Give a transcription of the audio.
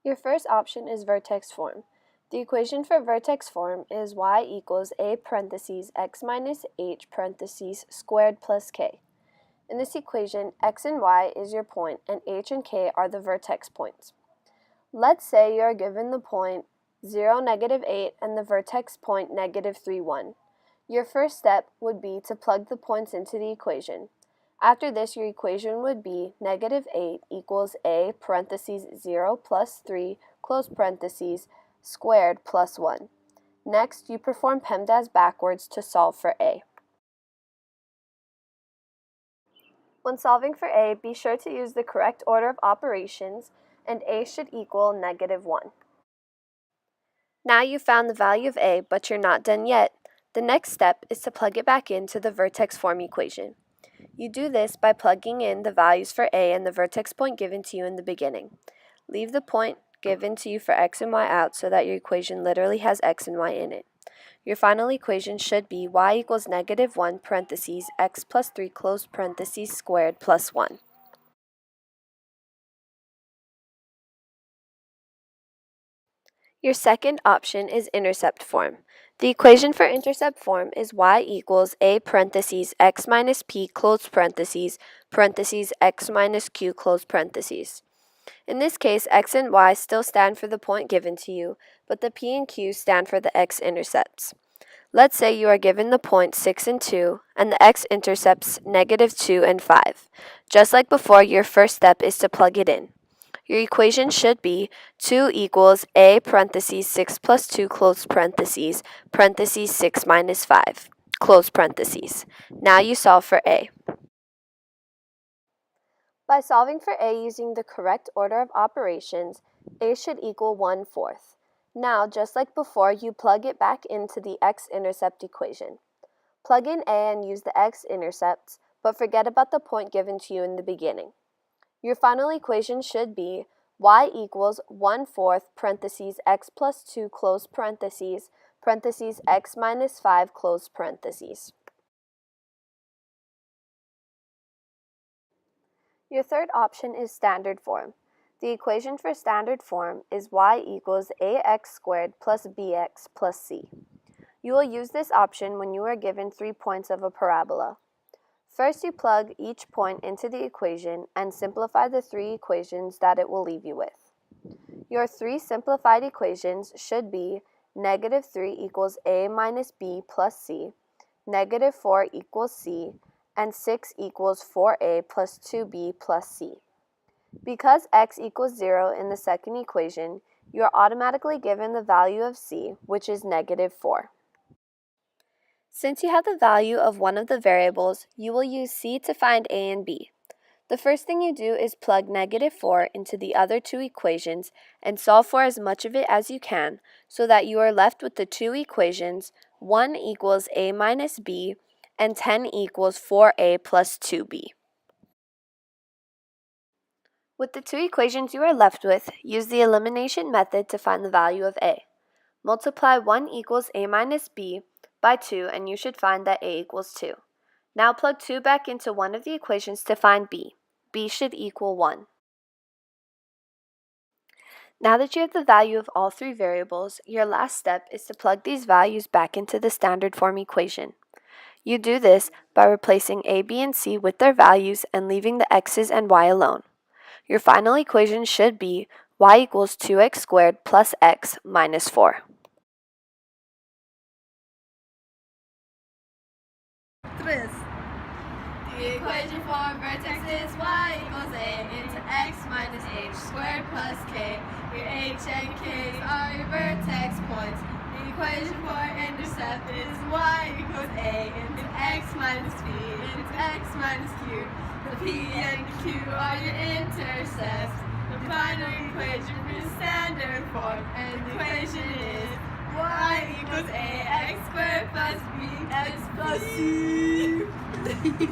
Your first option is vertex form. The equation for vertex form is y equals a parentheses x minus h parentheses squared plus k. In this equation, x and y is your point and h and k are the vertex points. Let's say you are given the point 0, -8 and the vertex point -3, 1. Your first step would be to plug the points into the equation. After this, your equation would be -8 equals a parentheses 0 plus 3 close parentheses squared plus 1. Next, you perform PEMDAS backwards to solve for a. When solving for a, be sure to use the correct order of operations, and a should equal -1. Now you've found the value of a, but you're not done yet. The next step is to plug it back into the vertex form equation. You do this by plugging in the values for a and the vertex point given to you in the beginning. Leave the point given to you for x and y out so that your equation literally has x and y in it. Your final equation should be y equals -1 parentheses x plus 3 close parentheses squared plus 1. Your second option is intercept form. The equation for intercept form is y equals a parentheses x minus p close parentheses x minus q close parentheses. In this case, x and y still stand for the point given to you, but the p and q stand for the x-intercepts. Let's say you are given the point 6 and 2, and the x-intercepts -2 and 5. Just like before, your first step is to plug it in. Your equation should be 2 equals a parentheses 6 plus 2 close parentheses 6 minus 5 close parentheses. Now you solve for a. By solving for a using the correct order of operations, a should equal 1/4. Now, just like before, you plug it back into the x-intercept equation. Plug in a and use the x-intercepts, but forget about the point given to you in the beginning. Your final equation should be y equals 1/4 parentheses x plus 2 close parentheses x minus 5 close parentheses. Your third option is standard form. The equation for standard form is y equals ax squared plus bx plus c. You will use this option when you are given 3 points of a parabola. First, you plug each point into the equation and simplify the 3 equations that it will leave you with. Your 3 simplified equations should be -3 equals a minus b plus c, -4 equals c, and 6 equals 4a plus 2b plus c. Because x equals 0 in the second equation, you are automatically given the value of c, which is -4. Since you have the value of one of the variables, you will use c to find a and b. The first thing you do is plug -4 into the other 2 equations and solve for as much of it as you can so that you are left with the 2 equations, 1 equals a minus b and 10 equals 4a plus 2b. With the 2 equations you are left with, use the elimination method to find the value of a. Multiply 1 equals a minus b by 2 and you should find that a equals 2. Now plug 2 back into one of the equations to find b. b should equal 1. Now that you have the value of all 3 variables, your last step is to plug these values back into the standard form equation. You do this by replacing a, b, and c with their values and leaving the x's and y alone. Your final equation should be y equals 2x squared plus x minus 4. The equation for vertex is y equals a into x minus h squared plus k. Your h and k's are your vertex points. The equation for intercept is y equals a into x minus b into x minus q. The p and q are your intercepts. The final equation is standard form, and the equation is y equals a x squared plus b x plus c.